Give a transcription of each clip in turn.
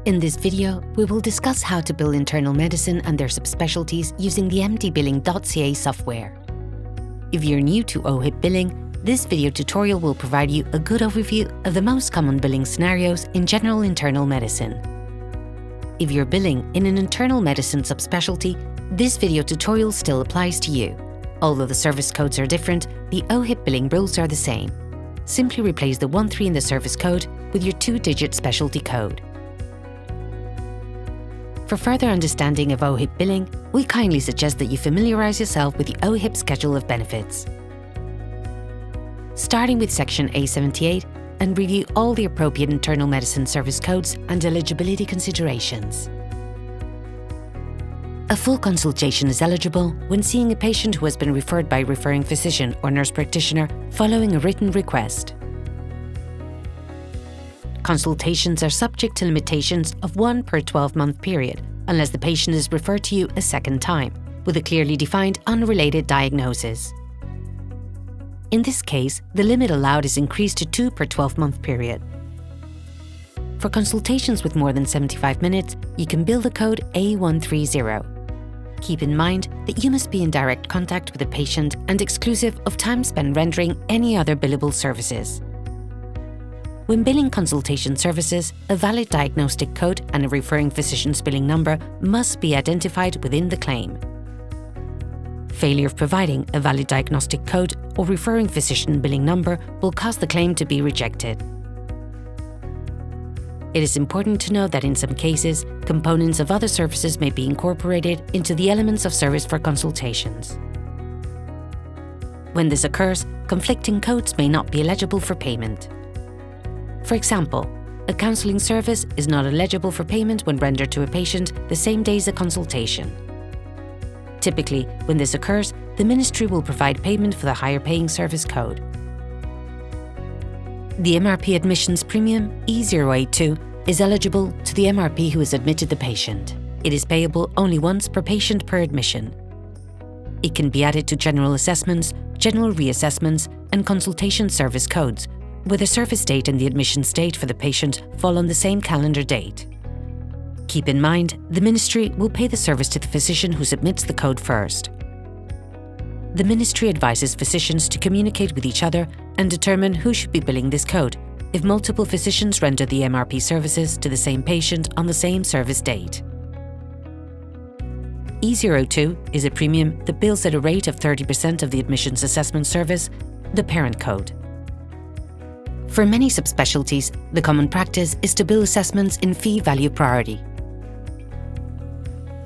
In this video, we will discuss how to bill internal medicine and their subspecialties using the MDBilling.ca software. If you're new to OHIP billing, this video tutorial will provide you a good overview of the most common billing scenarios in general internal medicine. If you're billing in an internal medicine subspecialty, this video tutorial still applies to you. Although the service codes are different, the OHIP billing rules are the same. Simply replace the 13 in the service code with your 2-digit specialty code. For further understanding of OHIP billing, we kindly suggest that you familiarize yourself with the OHIP schedule of benefits. Starting with section A78 and review all the appropriate internal medicine service codes and eligibility considerations. A full consultation is eligible when seeing a patient who has been referred by a referring physician or nurse practitioner following a written request. Consultations are subject to limitations of 1 per 12-month period, unless the patient is referred to you a second time, with a clearly defined unrelated diagnosis. In this case, the limit allowed is increased to 2 per 12-month period. For consultations with more than 75 minutes, you can bill the code A130. Keep in mind that you must be in direct contact with the patient and exclusive of time spent rendering any other billable services. When billing consultation services, a valid diagnostic code and a referring physician's billing number must be identified within the claim. Failure of providing a valid diagnostic code or referring physician billing number will cause the claim to be rejected. It is important to note that in some cases, components of other services may be incorporated into the elements of service for consultations. When this occurs, conflicting codes may not be eligible for payment. For example, a counselling service is not eligible for payment when rendered to a patient the same day as a consultation. Typically, when this occurs, the Ministry will provide payment for the higher paying service code. The MRP admissions premium, E082, is eligible to the MRP who has admitted the patient. It is payable only once per patient per admission. It can be added to general assessments, general reassessments, and consultation service codes, where the service date and the admission date for the patient fall on the same calendar date. Keep in mind, the Ministry will pay the service to the physician who submits the code first. The Ministry advises physicians to communicate with each other and determine who should be billing this code if multiple physicians render the MRP services to the same patient on the same service date. E02 is a premium that bills at a rate of 30% of the admissions assessment service, the parent code. For many subspecialties, the common practice is to bill assessments in fee-value priority,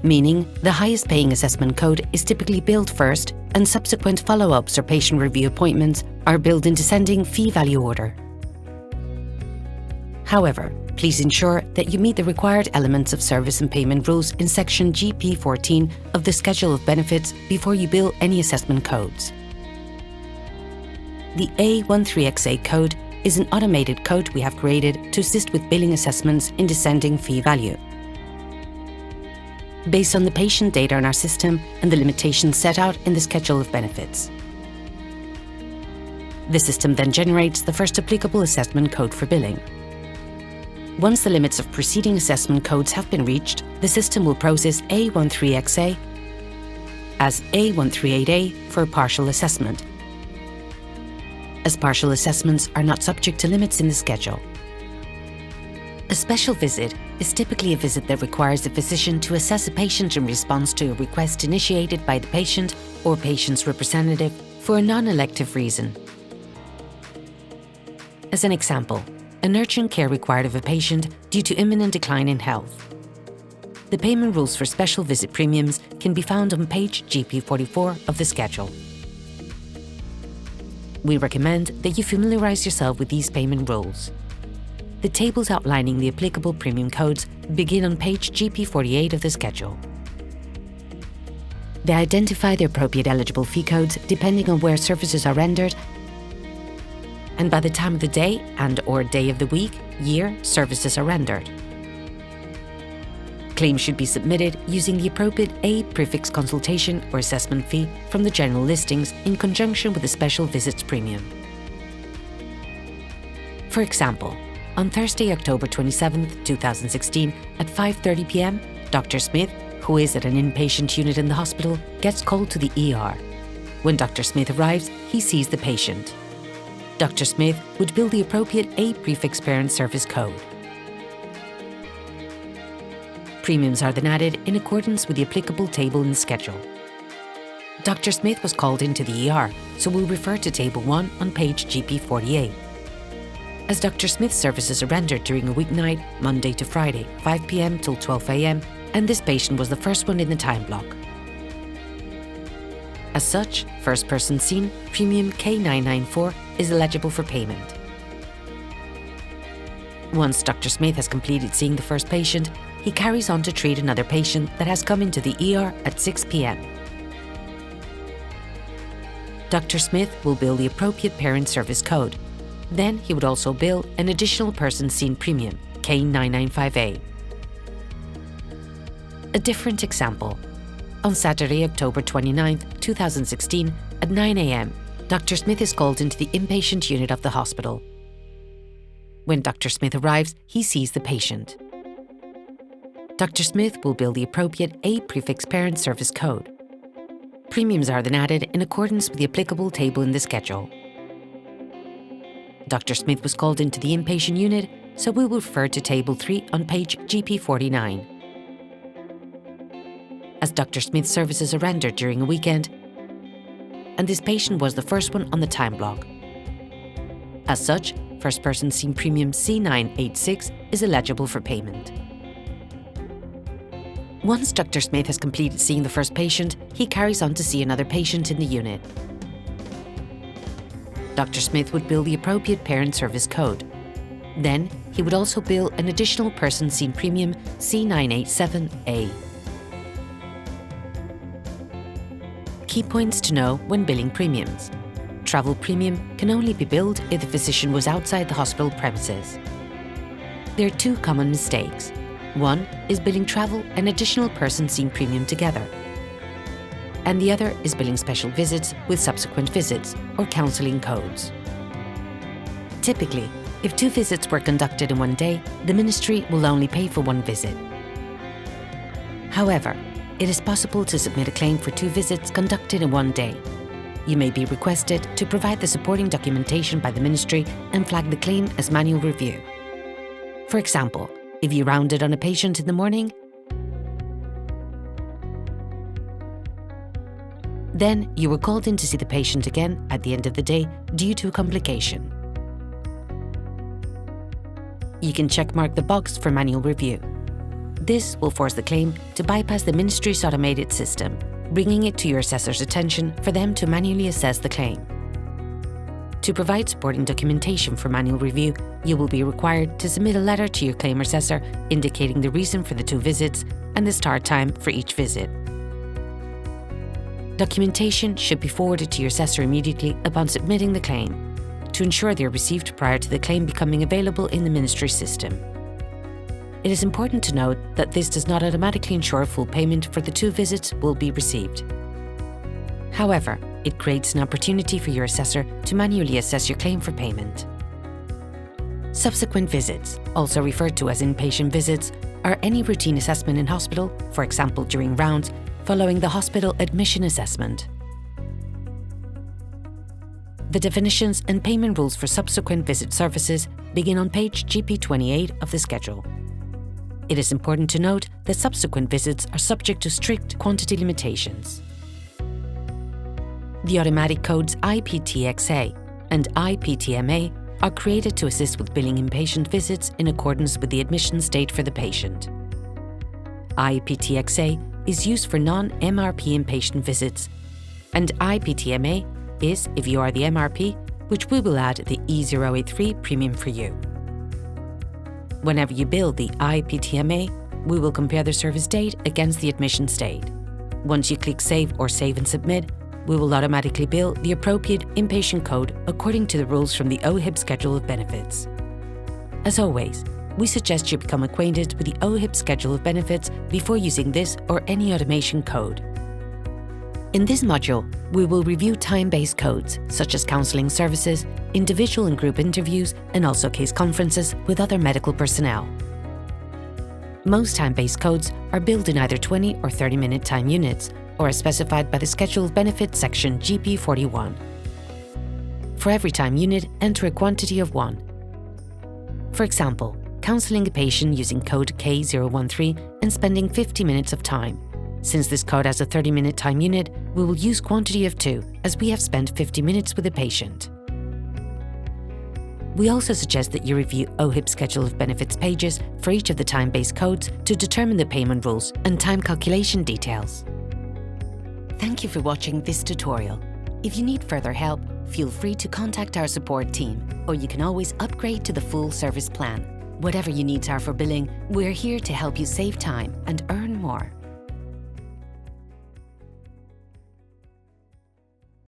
meaning the highest paying assessment code is typically billed first and subsequent follow-ups or patient review appointments are billed in descending fee-value order. However, please ensure that you meet the required elements of service and payment rules in section GP14 of the Schedule of Benefits before you bill any assessment codes. The A13XA code is an automated code we have created to assist with billing assessments in descending fee value. Based on the patient data in our system and the limitations set out in the Schedule of Benefits. The system then generates the first applicable assessment code for billing. Once the limits of preceding assessment codes have been reached, the system will process A13XA as A138A for a partial assessment, as partial assessments are not subject to limits in the schedule. A special visit is typically a visit that requires the physician to assess a patient in response to a request initiated by the patient or patient's representative for a non-elective reason. As an example, an urgent care required of a patient due to imminent decline in health. The payment rules for special visit premiums can be found on page GP44 of the schedule. We recommend that you familiarize yourself with these payment rules. The tables outlining the applicable premium codes begin on page GP48 of the schedule. They identify the appropriate eligible fee codes depending on where services are rendered and by the time of the day and/or day of the week, year services are rendered. Claims should be submitted using the appropriate A prefix consultation or assessment fee from the general listings in conjunction with the special visits premium. For example, On Thursday, October 27, 2016, at 5:30 p.m, Dr. Smith, who is at an inpatient unit in the hospital, gets called to the ER. When Dr. Smith arrives, he sees the patient. Dr. Smith would bill the appropriate A prefix parent service code. Premiums are then added in accordance with the applicable table in the schedule. Dr. Smith was called into the ER, so we'll refer to Table 1 on page GP 48. As Dr. Smith's services are rendered during a weeknight, Monday to Friday, 5 p.m. till 12 a.m, and this patient was the first one in the time block. As such, first person seen, premium K994 is eligible for payment. Once Dr. Smith has completed seeing the first patient, he carries on to treat another patient that has come into the ER at 6 p.m. Dr. Smith will bill the appropriate parent service code. Then he would also bill an additional person seen premium, K995A. A different example. On Saturday, October 29, 2016, at 9 a.m, Dr. Smith is called into the inpatient unit of the hospital. When Dr. Smith arrives, he sees the patient. Dr. Smith will bill the appropriate A prefix parent service code. Premiums are then added in accordance with the applicable table in the schedule. Dr. Smith was called into the inpatient unit, so we will refer to Table 3 on page GP 49. As Dr. Smith's services are rendered during a weekend, and this patient was the first one on the time block. As such, first person seen premium C986 is eligible for payment. Once Dr. Smith has completed seeing the first patient, he carries on to see another patient in the unit. Dr. Smith would bill the appropriate parent service code. Then, he would also bill an additional person seen premium C987A. Key points to know when billing premiums. Travel premium can only be billed if the physician was outside the hospital premises. There are two common mistakes. One is billing travel and additional person seen premium together, and the other is billing special visits with subsequent visits or counselling codes. Typically, if 2 visits were conducted in one day, the ministry will only pay for 1 visit. However, it is possible to submit a claim for 2 visits conducted in one day. You may be requested to provide the supporting documentation by the ministry and flag the claim as manual review. For example, if you rounded on a patient in the morning, then you were called in to see the patient again at the end of the day due to a complication. You can checkmark the box for manual review. This will force the claim to bypass the ministry's automated system, bringing it to your assessor's attention for them to manually assess the claim. To provide supporting documentation for manual review, you will be required to submit a letter to your claim assessor indicating the reason for the 2 visits and the start time for each visit. Documentation should be forwarded to your assessor immediately upon submitting the claim, to ensure they are received prior to the claim becoming available in the ministry system. It is important to note that this does not automatically ensure full payment for the 2 visits will be received. However, it creates an opportunity for your assessor to manually assess your claim for payment. Subsequent visits, also referred to as inpatient visits, are any routine assessment in hospital, for example during rounds, following the hospital admission assessment. The definitions and payment rules for subsequent visit services begin on page GP 28 of the schedule. It is important to note that subsequent visits are subject to strict quantity limitations. The automatic codes IPTXA and IPTMA are created to assist with billing inpatient visits in accordance with the admission date for the patient. IPTXA is used for non-MRP inpatient visits, and IPTMA is if you are the MRP, which we will add the E083 premium for you. Whenever you bill the IPTMA, we will compare the service date against the admission date. Once you click Save or Save and Submit, we will automatically bill the appropriate inpatient code according to the rules from the OHIP Schedule of Benefits. As always, we suggest you become acquainted with the OHIP Schedule of Benefits before using this or any automation code. In this module, we will review time-based codes, such as counselling services, individual and group interviews, and also case conferences with other medical personnel. Most time-based codes are billed in either 20 or 30-minute time units, or as specified by the Schedule of Benefits section GP 41. For every time unit, enter a quantity of 1. For example, counselling a patient using code K013 and spending 50 minutes of time. Since this code has a 30-minute time unit, we will use quantity of 2, as we have spent 50 minutes with a patient. We also suggest that you review OHIP Schedule of Benefits pages for each of the time-based codes to determine the payment rules and time calculation details. Thank you for watching this tutorial. If you need further help, feel free to contact our support team, or you can always upgrade to the full service plan. Whatever your needs are for billing, we're here to help you save time and earn more.